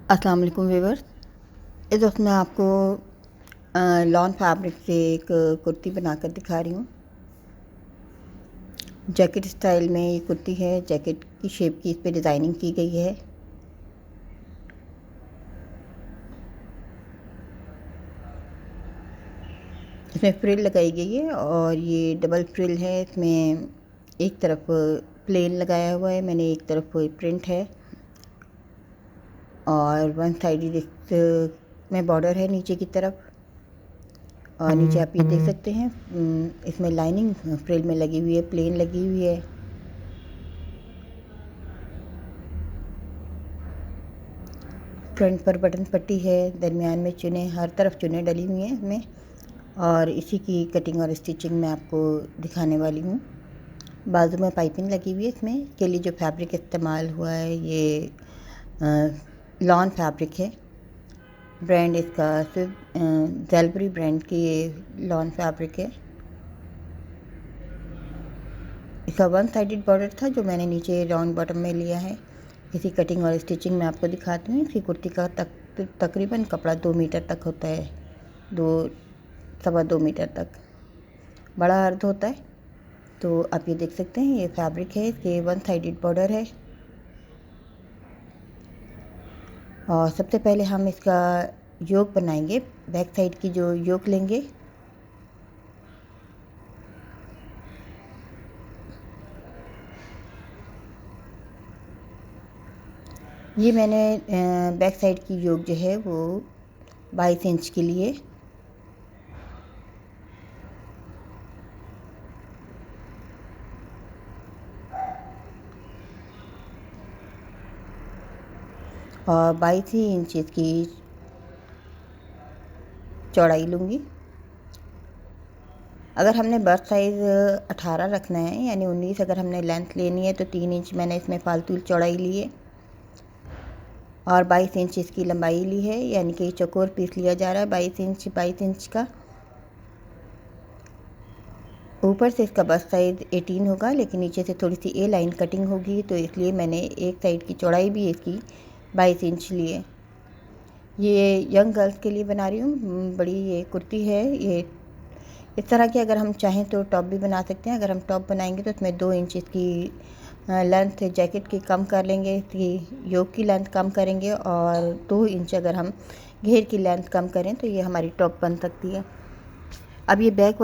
अस्सलाम वालेकुम व्यूअर्स। इस वक्त मैं आपको लॉन फैब्रिक से एक कुर्ती बनाकर दिखा रही हूँ। जैकेट स्टाइल में ये कुर्ती है। जैकेट की शेप की इस पर डिज़ाइनिंग की गई है। इसमें फ्रिल लगाई गई है और ये डबल फ्रिल है। इसमें एक तरफ प्लेन लगाया हुआ है, मैंने एक तरफ प्रिंट है और वन साइड इस में बॉर्डर है नीचे की तरफ। और नीचे आप ये देख सकते हैं इसमें लाइनिंग फ्रिल में लगी हुई है, प्लेन लगी हुई है। फ्रंट पर बटन पट्टी है, दरमियान में चुने, हर तरफ चुने डली हुई हैं इसमें। और इसी की कटिंग और स्टिचिंग मैं आपको दिखाने वाली हूँ। बाजू में पाइपिंग लगी हुई है। इसमें के लिए जो फैब्रिक इस्तेमाल हुआ है ये लॉन फैब्रिक है। ब्रांड इसका सिर्फ जेलबरी ब्रांड की ये लॉन फैब्रिक है। इसका वन साइडेड बॉर्डर था जो मैंने नीचे राउंड बॉटम में लिया है। इसी कटिंग और स्टिचिंग में आपको दिखाती हूँ। इसकी कुर्ती का तकरीबन कपड़ा 2 मीटर तक होता है, 2 सवा 2 मीटर तक बड़ा अर्ध होता है। तो आप ये देख सकते हैं ये फैब्रिक है, इसके वन साइडेड बॉर्डर है। और सबसे पहले हम इसका योक बनाएंगे। बैक साइड की जो योक लेंगे, ये मैंने बैक साइड की योक जो है वो 22 इंच के लिए और 22 ही इंच की चौड़ाई लूँगी। अगर हमने बर्थ साइज़ 18 रखना है यानी 19 अगर हमने लेंथ लेनी है तो 3 इंच मैंने इसमें फालतू चौड़ाई ली है और 22 इंच इसकी लंबाई ली है, यानी कि चौकोर पीस लिया जा रहा है 22 इंच का। ऊपर से इसका बस्ट साइज़ 18 होगा, लेकिन नीचे से थोड़ी सी ए लाइन कटिंग होगी, तो इसलिए मैंने एक साइड की चौड़ाई भी इसकी 22 इंच ली है। ये यंग गर्ल्स के लिए बना रही हूँ। बड़ी ये कुर्ती है। ये इस तरह की अगर हम चाहें तो टॉप भी बना सकते हैं। अगर हम टॉप बनाएंगे तो इसमें 2 इंच इसकी लेंथ जैकेट की कम कर लेंगे, इसकी योक की लेंथ कम करेंगे और 2 इंच अगर हम घेर की लेंथ कम करें तो ये हमारी टॉप बन सकती है। अब ये बैक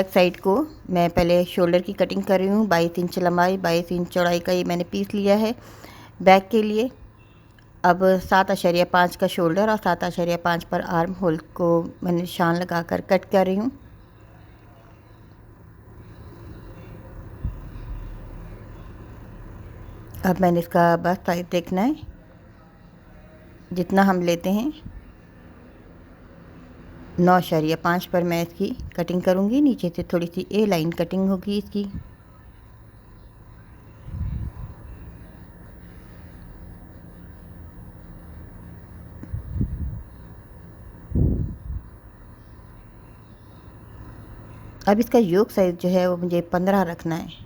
साइड को मैं पहले शोल्डर की कटिंग कर रही हूँ। 22 इंच लंबाई 22 इंच चौड़ाई का ये मैंने पीस लिया है बैक के लिए। अब 7.5 का शोल्डर और 7.5 पर आर्म होल को मैंने निशान लगाकर कट कर रही हूँ। अब मैंने इसका बस्ट साइज देखना है, जितना हम लेते हैं 9.5 पर मैं इसकी कटिंग करूँगी। नीचे से थोड़ी सी ए लाइन कटिंग होगी इसकी। अब इसका योक साइज़ जो है वो मुझे 15 रखना है।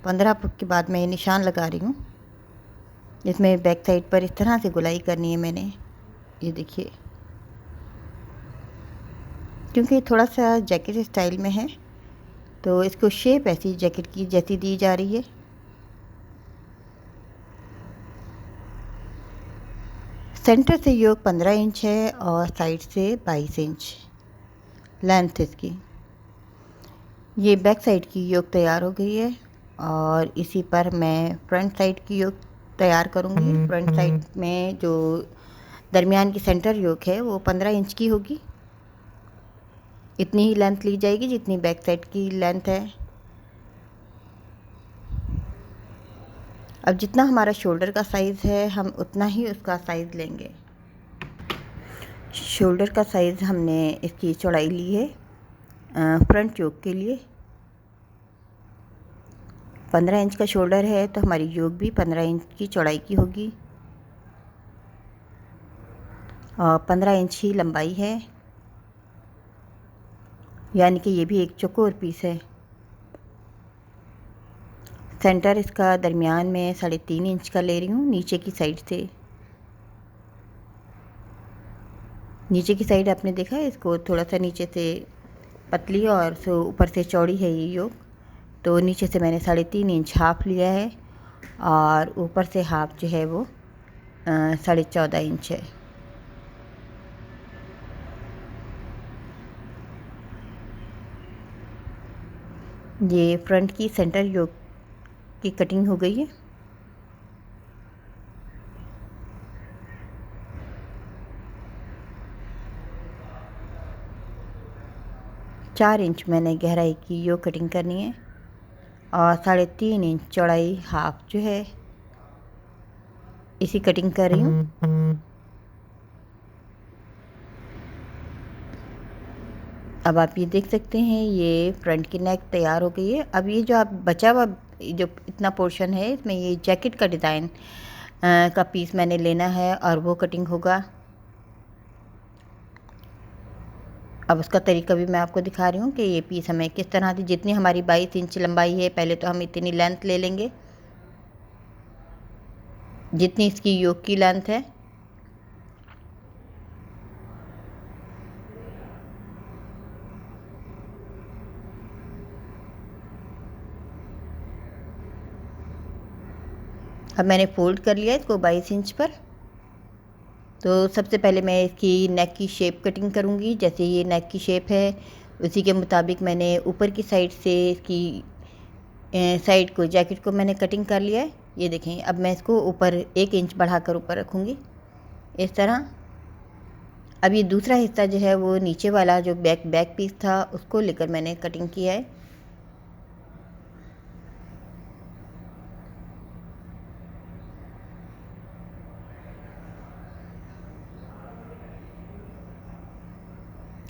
15 के बाद मैं ये निशान लगा रही हूँ। इसमें बैक साइड पर इस तरह से गुलाई करनी है मैंने, ये देखिए। क्योंकि थोड़ा सा जैकेट स्टाइल में है तो इसको शेप ऐसी जैकेट की जैसी दी जा रही है। सेंटर से योक 15 इंच है और साइड से 22 इंच लेंथ इसकी। ये बैक साइड की योक तैयार हो गई है और इसी पर मैं फ्रंट साइड की योक तैयार करूँगी। फ्रंट साइड में जो दरमियान की सेंटर योक है वो 15 इंच की होगी। इतनी ही लेंथ ली जाएगी जितनी बैक साइड की लेंथ है। अब जितना हमारा शोल्डर का साइज़ है हम उतना ही उसका साइज़ लेंगे। शोल्डर का साइज़ हमने इसकी चौड़ाई ली है फ्रंट योक के लिए 15 इंच का शोल्डर है, तो हमारी योक भी 15 इंच की चौड़ाई की होगी और 15 इंच ही लंबाई है, यानी कि ये भी एक चौकोर पीस है। सेंटर इसका दरमियान में 3.5 इंच का ले रही हूँ नीचे की साइड से। नीचे की साइड आपने देखा है, इसको थोड़ा सा नीचे से पतली और ऊपर से चौड़ी है ये योक। तो नीचे से मैंने 3.5 इंच हाफ लिया है और ऊपर से हाफ जो है वो 14.5 इंच है। ये फ्रंट की सेंटर योक की कटिंग हो गई है। चार इंच मैंने गहराई की योक कटिंग करनी है और 3.5 इंच चौड़ाई हाफ जो है इसी कटिंग कर रही हूँ। अब आप ये देख सकते हैं ये फ्रंट की नेक तैयार हो गई है। अब ये जो आप बचा हुआ जो इतना पोर्शन है इसमें ये जैकेट का डिज़ाइन का पीस मैंने लेना है और वो कटिंग होगा। अब उसका तरीका भी मैं आपको दिखा रही हूँ कि ये पीस हमें किस तरह से, जितनी हमारी 22 इंच लंबाई है पहले तो हम इतनी लेंथ ले लेंगे जितनी इसकी योक की लेंथ है। अब मैंने फोल्ड कर लिया इसको 22 इंच पर। तो सबसे पहले मैं इसकी नेक की शेप कटिंग करूँगी। जैसे ये नेक की शेप है उसी के मुताबिक मैंने ऊपर की साइड से इसकी साइड को, जैकेट को मैंने कटिंग कर लिया है। ये देखें, अब मैं इसको ऊपर 1 इंच बढ़ाकर ऊपर रखूँगी इस तरह। अब ये दूसरा हिस्सा जो है वो नीचे वाला जो बैक पीस था उसको लेकर मैंने कटिंग किया है।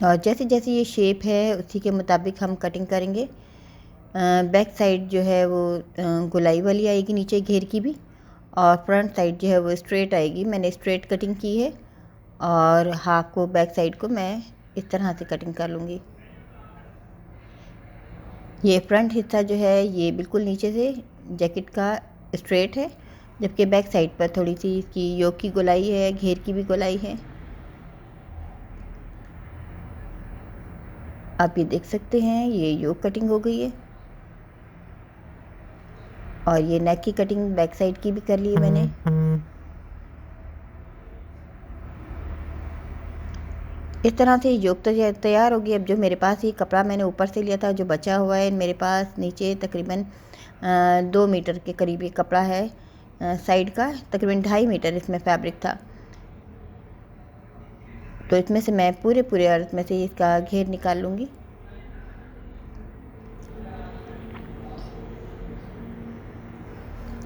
और जैसे जैसे ये शेप है उसी के मुताबिक हम कटिंग करेंगे। बैक साइड जो है वो गोलाई वाली आएगी नीचे घेर की भी, और फ्रंट साइड जो है वो स्ट्रेट आएगी। मैंने स्ट्रेट कटिंग की है और हाफ को बैक साइड को मैं इस तरह से कटिंग कर लूँगी। ये फ्रंट हिस्सा जो है ये बिल्कुल नीचे से जैकेट का स्ट्रेट है, जबकि बैक साइड पर थोड़ी सी इसकी योक की गोलाई है, घेर की भी गोलाई है। आप ये देख सकते हैं ये योक कटिंग हो गई है और ये नेक की कटिंग बैक साइड की भी कर ली है मैंने। इस तरह से योक तो तैयार होगी। अब जो मेरे पास ये कपड़ा मैंने ऊपर से लिया था जो बचा हुआ है, मेरे पास नीचे तकरीबन 2 मीटर के करीब ये कपड़ा है। साइड का तकरीबन 2.5 मीटर इसमें फैब्रिक था। तो इसमें से मैं पूरे अर्थ में से इसका घेर निकाल लूँगी।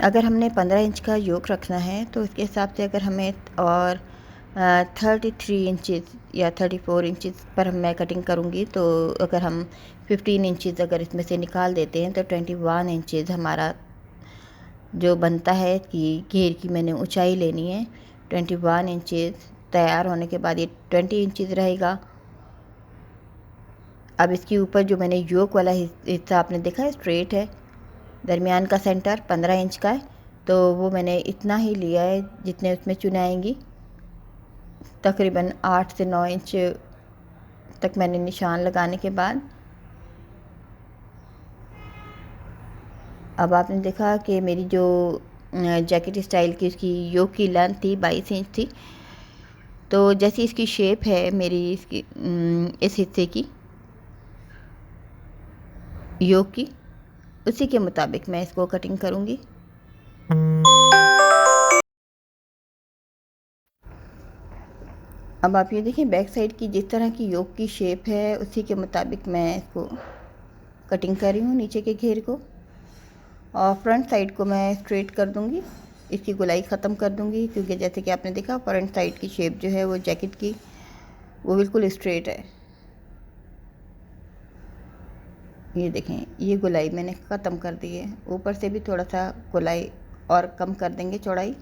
अगर हमने 15 इंच का योक रखना है तो इसके हिसाब से अगर हमें और 33 इंचज़ या 34 इंचज़ पर मैं कटिंग करूँगी, तो अगर हम 15 इंचज़ अगर इसमें से निकाल देते हैं तो 21 इंचज़ हमारा जो बनता है कि घेर की मैंने ऊंचाई लेनी है। 21 इंचज़ तैयार होने के बाद ये 20 इंचज़ रहेगा। अब इसके ऊपर जो मैंने योक वाला हिस्सा आपने देखा है स्ट्रेट है, दरमियान का सेंटर 15 इंच का है, तो वो मैंने इतना ही लिया है जितने उसमें चुनाएंगी। तकरीबन 8 से 9 इंच तक मैंने निशान लगाने के बाद अब आपने देखा कि मेरी जो जैकेट स्टाइल की उसकी योक की लेंथ थी 22 इंच थी। तो जैसी इसकी शेप है मेरी इसकी इस हिस्से की योक की, उसी के मुताबिक मैं इसको कटिंग करूँगी। अब आप ये देखिए बैक साइड की जिस तरह की योक की शेप है उसी के मुताबिक मैं इसको कटिंग कर रही हूँ नीचे के घेर को, और फ्रंट साइड को मैं स्ट्रेट कर दूँगी, इसकी गोलाई ख़त्म कर दूँगी, क्योंकि जैसे कि आपने देखा फ्रंट साइड की शेप जो है वो जैकेट की वो बिल्कुल स्ट्रेट है। ये देखें ये गोलाई मैंने ख़त्म कर दी है। ऊपर से भी थोड़ा सा गोलाई और कम कर देंगे चौड़ाई,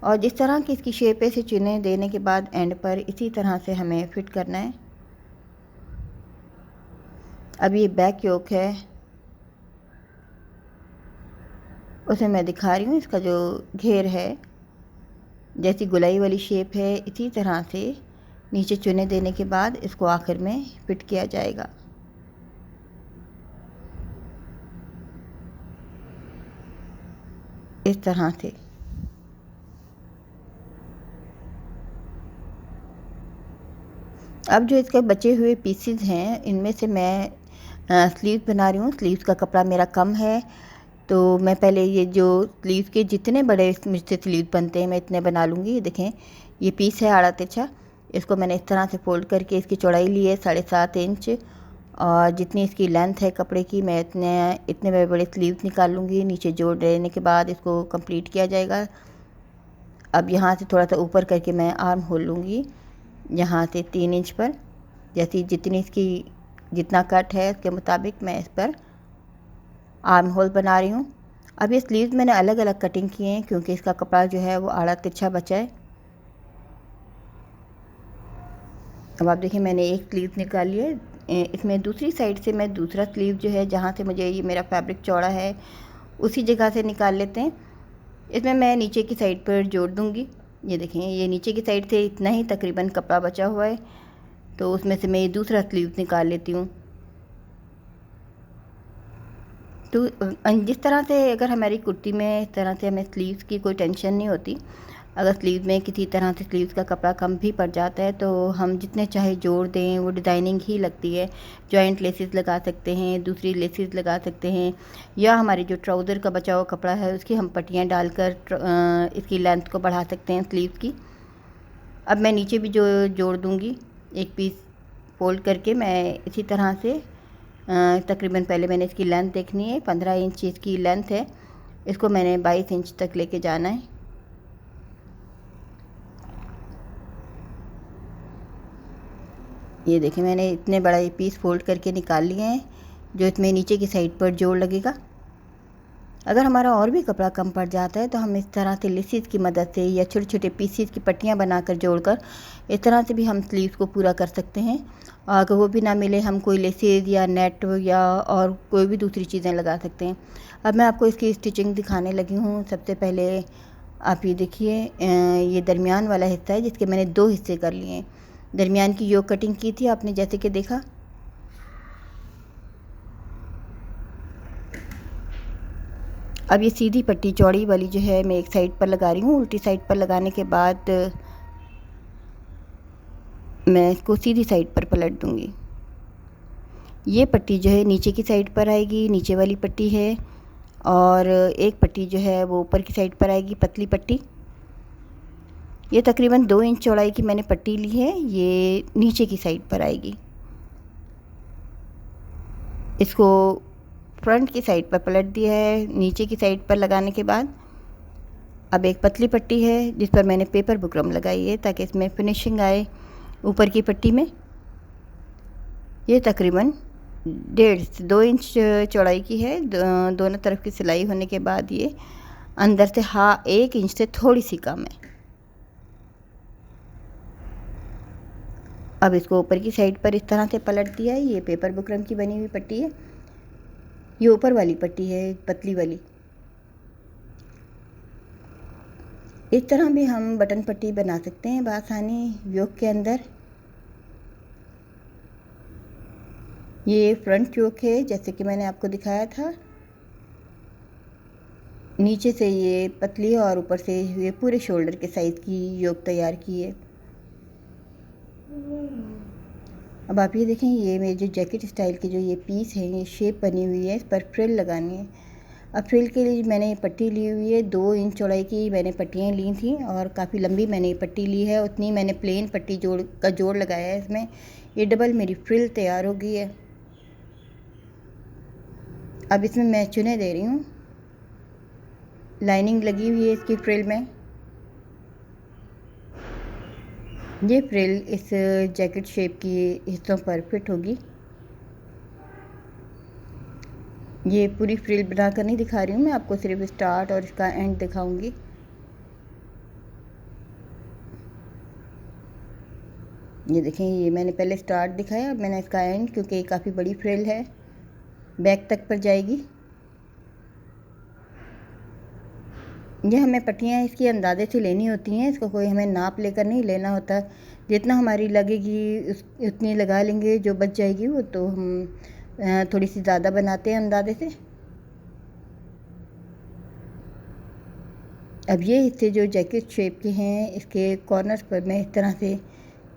और जिस तरह की इसकी शेप है इसे चुने देने के बाद एंड पर इसी तरह से हमें फिट करना है। अब ये बैक योक है, उसे मैं दिखा रही हूँ। इसका जो घेर है, जैसी गोलाई वाली शेप है, इसी तरह से नीचे चुने देने के बाद इसको आखिर में फिट किया जाएगा। इस तरह से। अब जो इसके बचे हुए पीसेस हैं, इनमें से मैं स्लीव बना रही हूँ। स्लीव्स का कपड़ा मेरा कम है, तो मैं पहले ये जो स्लीव के जितने बड़े मुझसे स्लीव बनते हैं मैं इतने बना लूँगी। ये देखें, ये पीस है आड़ा तिरछा। इसको मैंने इस तरह से फोल्ड करके इसकी चौड़ाई ली है 7.5 इंच, और जितनी इसकी लेंथ है कपड़े की, मैं इतने बड़े बड़े स्लीव निकाल लूँगी। नीचे जोड़ देने के बाद इसको कंप्लीट किया जाएगा। अब यहाँ से थोड़ा सा ऊपर करके मैं आर्म होल लूँगी, यहाँ से 3 इंच पर। जैसी जितनी इसकी जितना कट है उसके मुताबिक मैं इस पर आर्म होल बना रही हूँ। अब ये स्लीव्स मैंने अलग अलग कटिंग किए हैं क्योंकि इसका कपड़ा जो है वो आड़ा तिरछा बचा है। अब आप देखिए, मैंने एक स्लीव निकाल लिया है। इसमें दूसरी साइड से मैं दूसरा स्लीव जो है, जहाँ से मुझे ये मेरा फैब्रिक चौड़ा है उसी जगह से निकाल लेते हैं। इसमें मैं नीचे की साइड पर जोड़ दूँगी। ये देखें, ये नीचे की साइड से इतना ही तकरीबन कपड़ा बचा हुआ है, तो उसमें से मैं ये दूसरा स्लीव निकाल लेती हूँ। तो जिस तरह से अगर हमारी कुर्ती में इस तरह से हमें स्लीव्स की कोई टेंशन नहीं होती। अगर स्लीव में किसी तरह से स्लीव्स का कपड़ा कम भी पड़ जाता है तो हम जितने चाहे जोड़ दें, वो डिज़ाइनिंग ही लगती है। जॉइंट लेसेस लगा सकते हैं, दूसरी लेसेस लगा सकते हैं, या हमारी जो ट्राउज़र का बचा हुआ कपड़ा है उसकी हम पट्टियाँ डालकर इसकी लेंथ को बढ़ा सकते हैं स्लीव की। अब मैं नीचे भी जो जोड़ दूँगी, एक पीस फोल्ड करके मैं इसी तरह से तकरीबन, पहले मैंने इसकी लेंथ देखनी है। 15 इंच इसकी लेंथ है, इसको मैंने 22 इंच तक लेके जाना है। ये देखें, मैंने इतने बड़ा ये पीस फोल्ड करके निकाल लिए हैं जो इसमें नीचे की साइड पर जोड़ लगेगा। अगर हमारा और भी कपड़ा कम पड़ जाता है तो हम इस तरह से लेसिस की मदद से या छोटे छोटे पीसीस की पट्टियाँ बनाकर जोड़कर इस तरह से भी हम स्लीव्स को पूरा कर सकते हैं। और अगर वो भी ना मिले, हम कोई लेसिस या नेट या और कोई भी दूसरी चीज़ें लगा सकते हैं। अब मैं आपको इसकी स्टिचिंग दिखाने लगी हूँ। सबसे पहले आप ये देखिए, ये दरमियान वाला हिस्सा है जिसके मैंने 2 हिस्से कर लिए हैं। दरमियान की योक कटिंग की थी आपने, जैसे कि देखा। अब ये सीधी पट्टी चौड़ी वाली जो है मैं एक साइड पर लगा रही हूँ। उल्टी साइड पर लगाने के बाद मैं इसको सीधी साइड पर पलट दूँगी। ये पट्टी जो है नीचे की साइड पर आएगी, नीचे वाली पट्टी है, और एक पट्टी जो है वो ऊपर की साइड पर आएगी, पतली पट्टी। ये तकरीबन 2 इंच चौड़ाई की मैंने पट्टी ली है, ये नीचे की साइड पर आएगी। इसको फ्रंट की साइड पर पलट दिया है नीचे की साइड पर लगाने के बाद। अब एक पतली पट्टी है जिस पर मैंने पेपर बुकरम लगाई है ताकि इसमें फिनिशिंग आए ऊपर की पट्टी में। ये तकरीबन 1.5 से 2 इंच चौड़ाई की है। दोनों तरफ की सिलाई होने के बाद ये अंदर से 1 इंच से थोड़ी सी कम है। अब इसको ऊपर की साइड पर इस तरह से पलट दिया है। ये पेपर बुकरम की बनी हुई पट्टी है, ये ऊपर वाली पट्टी है पतली वाली। इस तरह भी हम बटन पट्टी बना सकते हैं बआसानी योक के अंदर। ये फ्रंट योक है जैसे कि मैंने आपको दिखाया था। नीचे से ये पतली है और ऊपर से ये पूरे शोल्डर के साइज़ की योक तैयार की है। अब आप ये देखें, ये मेरी जो जैकेट स्टाइल की जो ये पीस है, ये शेप बनी हुई है, इस पर फ्रिल लगानी है। अब फ्रिल के लिए मैंने पट्टी ली हुई है, 2 इंच चौड़ाई की मैंने पट्टियाँ ली थी और काफ़ी लंबी मैंने पट्टी ली है। उतनी मैंने प्लेन पट्टी जोड़ लगाया है इसमें। ये डबल मेरी फ्रिल तैयार हो गई है। अब इसमें मैं चुने दे रही हूँ, लाइनिंग लगी हुई है इसकी फ्रिल में। ये फ्रिल इस जैकेट शेप की हिस्सों पर फिट होगी। ये पूरी फ्रिल बनाकर नहीं दिखा रही हूँ मैं आपको, सिर्फ स्टार्ट और इसका एंड दिखाऊंगी। ये देखें, ये मैंने पहले स्टार्ट दिखाया, अब मैंने इसका एंड, क्योंकि काफ़ी बड़ी फ्रिल है, बैक तक पर जाएगी। ये हमें पट्टियाँ इसकी अंदाज़े से लेनी होती हैं, इसको कोई हमें नाप लेकर नहीं लेना होता। जितना हमारी लगेगी उतनी लगा लेंगे, जो बच जाएगी वो तो हम थोड़ी सी ज़्यादा बनाते हैं अंदाज़े से। अब ये हिस्से जो जैकेट शेप के हैं, इसके कॉर्नर्स पर मैं इस तरह से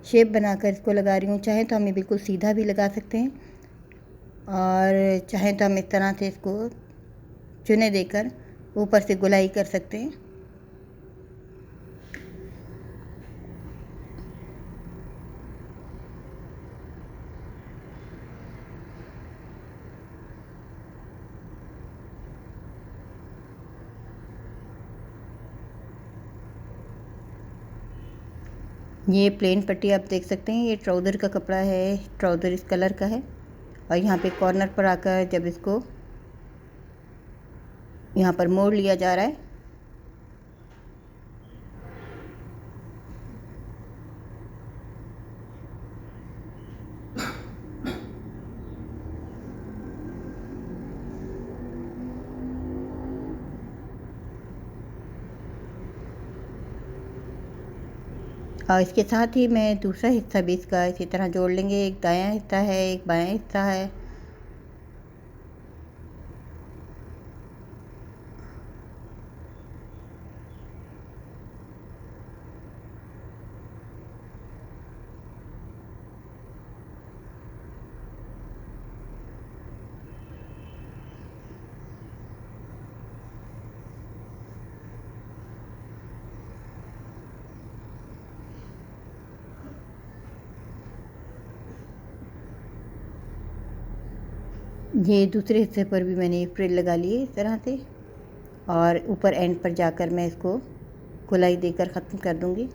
शेप बनाकर इसको लगा रही हूँ। चाहे तो हम ये बिल्कुल सीधा भी लगा सकते हैं और चाहे तो हम इस तरह से इसको चुने देकर ऊपर से गोलाई कर सकते हैं। ये प्लेन पट्टी आप देख सकते हैं, ये ट्राउज़र का कपड़ा है, ट्राउज़र इस कलर का है। और यहाँ पे कॉर्नर पर आकर जब इसको यहाँ पर मोड़ लिया जा रहा है, और इसके साथ ही मैं दूसरा हिस्सा भी इसका इसी तरह जोड़ लेंगे। एक दायां हिस्सा है, एक बायां हिस्सा है। ये दूसरे हिस्से पर भी मैंने फ्रिल लगा ली है इस तरह से, और ऊपर एंड पर जाकर मैं इसको गोलाई देकर ख़त्म कर दूंगी।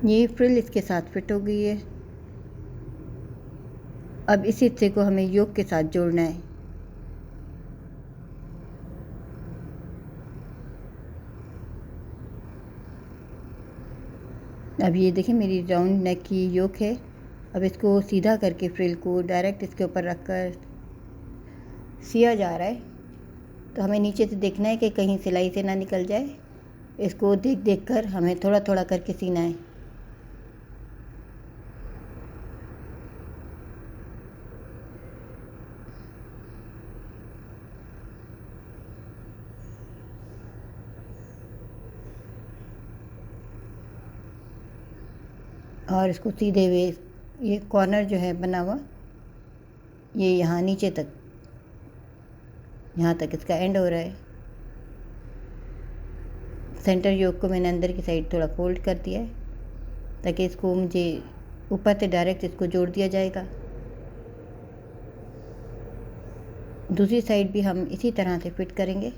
ये फ्रिल इसके साथ फिट हो गई है। अब इस हिस्से को हमें योक के साथ जोड़ना है। अब ये देखिए मेरी राउंड नेक की योक है। अब इसको सीधा करके फ्रिल को डायरेक्ट इसके ऊपर रखकर सिया जा रहा है। तो हमें नीचे से देखना है कि कहीं सिलाई से ना निकल जाए। इसको देख देख कर हमें थोड़ा थोड़ा करके सीना है। और इसको सीधे हुए ये कॉर्नर जो है बना हुआ, ये यहाँ नीचे तक, यहाँ तक इसका एंड हो रहा है। सेंटर योक को मैंने अंदर की साइड थोड़ा फोल्ड कर दिया है ताकि इसको मुझे ऊपर से डायरेक्ट इसको जोड़ दिया जाएगा। दूसरी साइड भी हम इसी तरह से फिट करेंगे।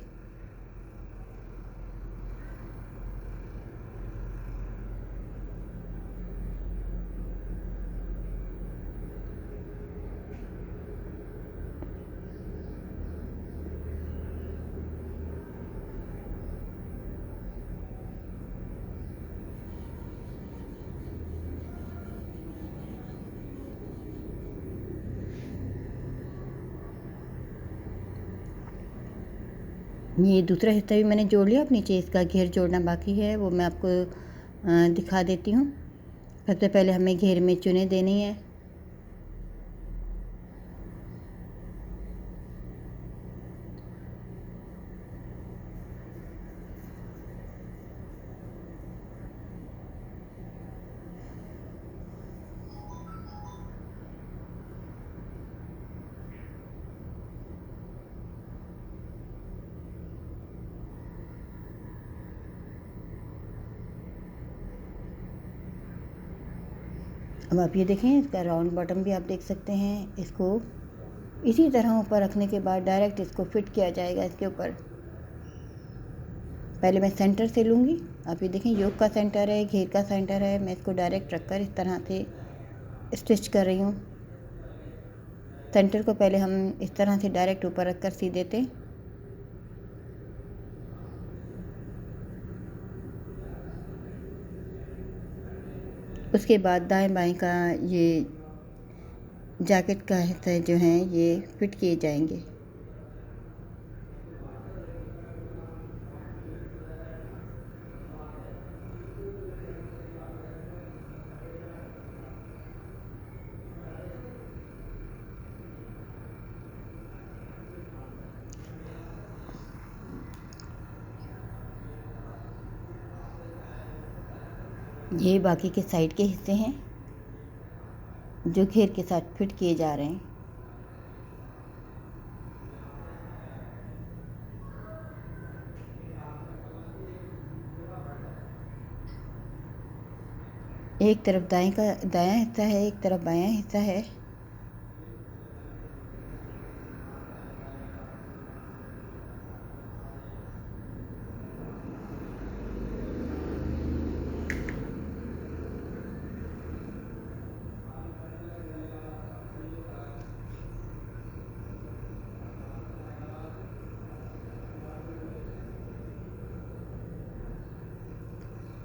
ये दूसरा हिस्सा भी मैंने जोड़ लिया। अब नीचे इसका घेर जोड़ना बाकी है, वो मैं आपको दिखा देती हूँ। सबसे पहले हमें घेर में चुने देनी है। अब आप ये देखें, इसका राउंड बॉटम भी आप देख सकते हैं। इसको इसी तरह ऊपर रखने के बाद डायरेक्ट इसको फिट किया जाएगा इसके ऊपर। पहले मैं सेंटर से लूँगी। आप ये देखें, योक का सेंटर है, घेर का सेंटर है। मैं इसको डायरेक्ट रखकर इस तरह से स्टिच कर रही हूँ। सेंटर को पहले हम इस तरह से डायरेक्ट ऊपर रख कर सी देते हैं। उसके बाद दाएं बाएं का ये जैकेट का हिस्सा जो है ये फिट किए जाएंगे। ये बाकी के साइड के हिस्से हैं जो घेर के साथ फिट किए जा रहे हैं। एक तरफ दायां हिस्सा है, एक तरफ बायां हिस्सा है।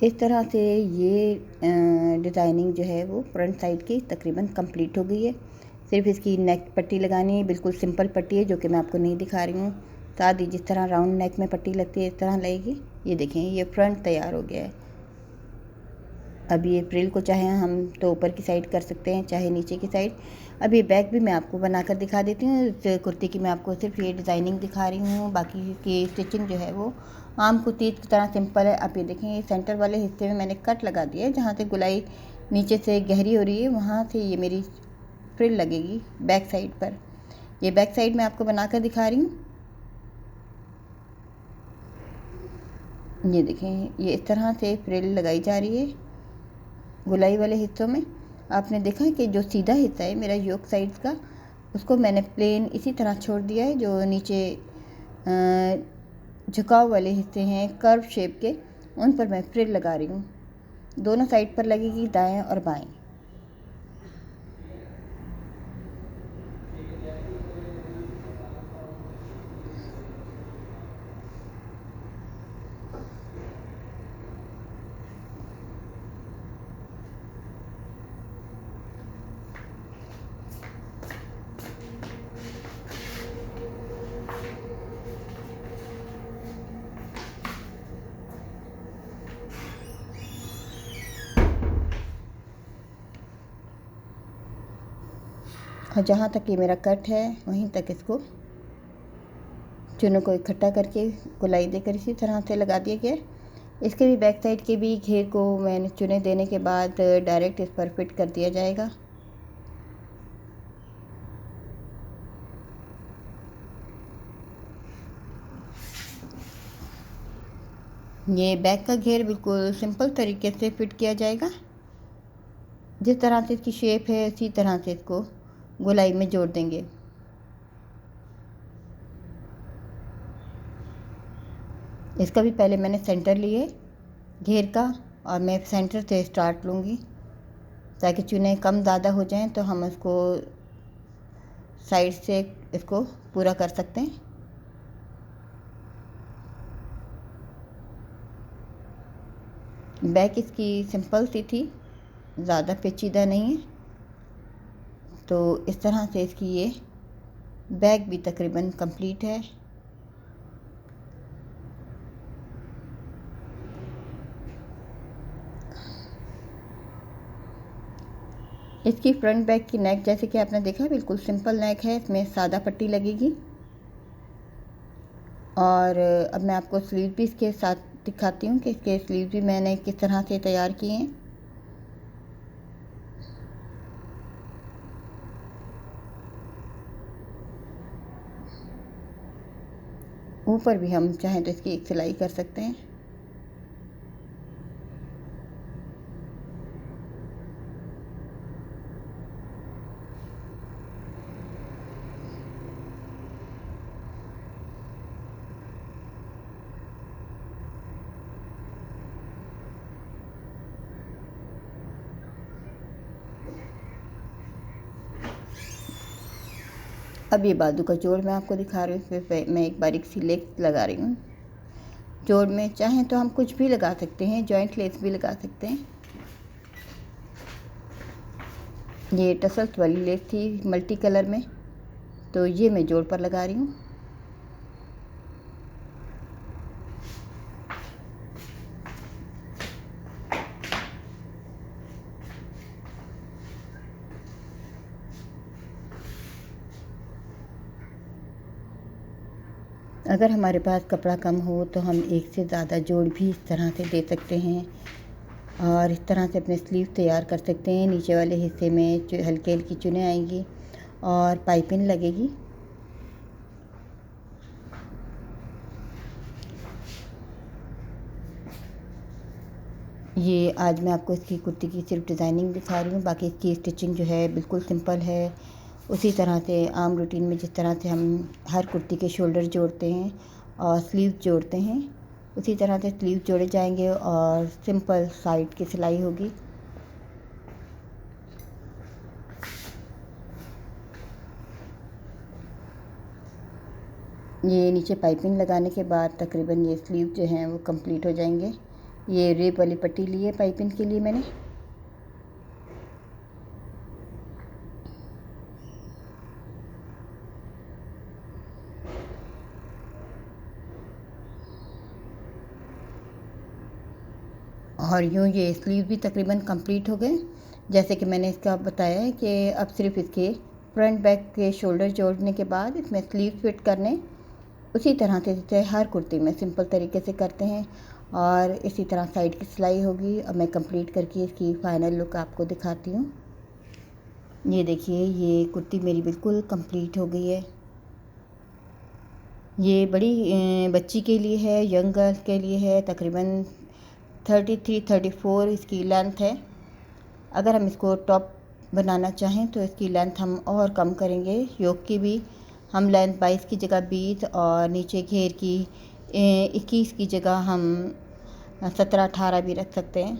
इस तरह से ये डिज़ाइनिंग जो है वो फ्रंट साइड की तकरीबन कंप्लीट हो गई है। सिर्फ इसकी नेक पट्टी लगानी है, बिल्कुल सिंपल पट्टी है जो कि मैं आपको नहीं दिखा रही हूँ। साथ ही जिस तरह राउंड नेक में पट्टी लगती है इस तरह लगेगी। ये देखें, ये फ्रंट तैयार हो गया है। अब ये फ्रिल को चाहे हम तो ऊपर की साइड कर सकते हैं, चाहे नीचे की साइड। अब ये बैक भी मैं आपको बनाकर दिखा देती हूँ। इस कुर्ती की मैं आपको सिर्फ ये डिज़ाइनिंग दिखा रही हूँ, बाकी की स्टिचिंग जो है वो आम कुर्ती की तरह सिंपल है। आप ये देखें, ये सेंटर वाले हिस्से में मैंने कट लगा दिया है, जहाँ से गुलाई नीचे से गहरी हो रही है वहाँ से ये मेरी फ्रिल लगेगी बैक साइड पर। ये बैक साइड मैं आपको बनाकर दिखा रही हूँ। ये देखें, ये इस तरह से फ्रिल लगाई जा रही है गुलाई वाले हिस्सों में। आपने देखा कि जो सीधा हिस्सा है मेरा योक साइड का, उसको मैंने प्लेन इसी तरह छोड़ दिया है। जो नीचे झुकाव वाले हिस्से हैं कर्व शेप के, उन पर मैं फ्रिल लगा रही हूँ। दोनों साइड पर लगेगी, दाएं और बाएं। और जहाँ तक ये मेरा कट है वहीं तक इसको चूनों को इकट्ठा करके गुलाई देकर इसी तरह से लगा दिया गया। इसके भी बैक साइड के भी घेर को मैंने चुने देने के बाद डायरेक्ट इस पर फिट कर दिया जाएगा। ये बैक का घेर बिल्कुल सिंपल तरीके से फिट किया जाएगा। जिस तरह से इसकी शेप है उसी तरह से इसको गोलाई में जोड़ देंगे। इसका भी पहले मैंने सेंटर लिए घेर का, और मैं सेंटर से स्टार्ट लूँगी ताकि चुने कम ज़्यादा हो जाएं तो हम उसको साइड से इसको पूरा कर सकते हैं। बैक इसकी सिंपल सी थी, ज़्यादा पेचीदा नहीं है। तो इस तरह से इसकी ये बैक भी तकरीबन कंप्लीट है। इसकी फ्रंट बैक की नेक जैसे कि आपने देखा बिल्कुल सिंपल नेक है, इसमें सादा पट्टी लगेगी। और अब मैं आपको स्लीव भी इसके साथ दिखाती हूँ कि इसके स्लीव भी मैंने किस तरह से तैयार किए हैं। ऊपर भी हम चाहें तो इसकी एक सिलाई कर सकते हैं। अब ये बाजू का जोड़ मैं आपको दिखा रही हूँ। इसमें मैं एक बारीक सी लेस लगा रही हूँ। जोड़ में चाहें तो हम कुछ भी लगा सकते हैं, जॉइंट लेस भी लगा सकते हैं। ये टसल्स वाली लेस थी मल्टी कलर में, तो ये मैं जोड़ पर लगा रही हूँ। अगर हमारे पास कपड़ा कम हो तो हम एक से ज़्यादा जोड़ भी इस तरह से दे सकते हैं और इस तरह से अपने स्लीव तैयार कर सकते हैं। नीचे वाले हिस्से में जो हल्की हल्की चुनें आएंगी और पाइपिंग लगेगी। ये आज मैं आपको इसकी कुर्ती की सिर्फ डिज़ाइनिंग दिखा रही हूँ, बाकी इसकी स्टिचिंग जो है बिल्कुल सिंपल है। उसी तरह से आम रूटीन में जिस तरह से हम हर कुर्ती के शोल्डर जोड़ते हैं और स्लीव जोड़ते हैं, उसी तरह से स्लीव जोड़े जाएंगे और सिंपल साइड की सिलाई होगी। ये नीचे पाइपिंग लगाने के बाद तकरीबन ये स्लीव जो हैं वो कंप्लीट हो जाएंगे। ये रेप वाली पट्टी ली है पाइपिंग के लिए मैंने। और यूँ ये स्लीव भी तकरीबन कंप्लीट हो गए। जैसे कि मैंने इसका बताया है कि अब सिर्फ इसके फ्रंट बैक के शोल्डर जोड़ने के बाद इसमें स्लीव फिट करने, उसी तरह से जैसे हर कुर्ती में सिंपल तरीके से करते हैं और इसी तरह साइड की सिलाई होगी। अब मैं कंप्लीट करके इसकी फ़ाइनल लुक आपको दिखाती हूँ। ये देखिए, ये कुर्ती मेरी बिल्कुल कंप्लीट हो गई है। ये बड़ी बच्ची के लिए है, यंग गर्ल के लिए है। तकरीबन 33-34 इसकी लेंथ है। अगर हम इसको टॉप बनाना चाहें तो इसकी लेंथ हम और कम करेंगे। योक की भी हम लेंथ 22 की जगह 20 और नीचे घेर की 21 की जगह हम 17-18 भी रख सकते हैं।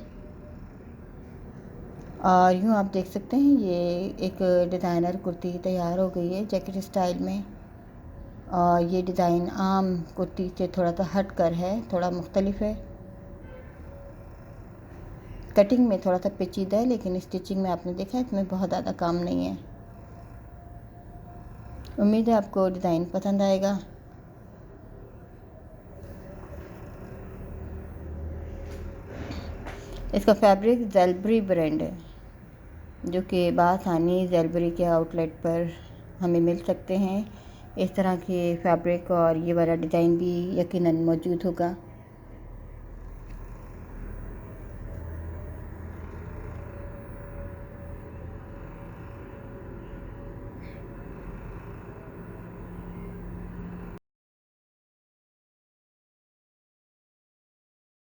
और यूँ आप देख सकते हैं ये एक डिज़ाइनर कुर्ती तैयार हो गई है जैकेट स्टाइल में। और ये डिज़ाइन आम कुर्ती से थोड़ा सा हट कर है, थोड़ा मुख्तलिफ है। कटिंग में थोड़ा सा पेचीदा है, लेकिन स्टिचिंग में आपने देखा इसमें बहुत ज़्यादा काम नहीं है। उम्मीद है आपको डिज़ाइन पसंद आएगा। इसका फैब्रिक ज़ेलबरी ब्रांड है, जो कि बासानी ज़ेलबरी के आउटलेट पर हमें मिल सकते हैं। इस तरह के फैब्रिक और ये वाला डिज़ाइन भी यकीनन मौजूद होगा।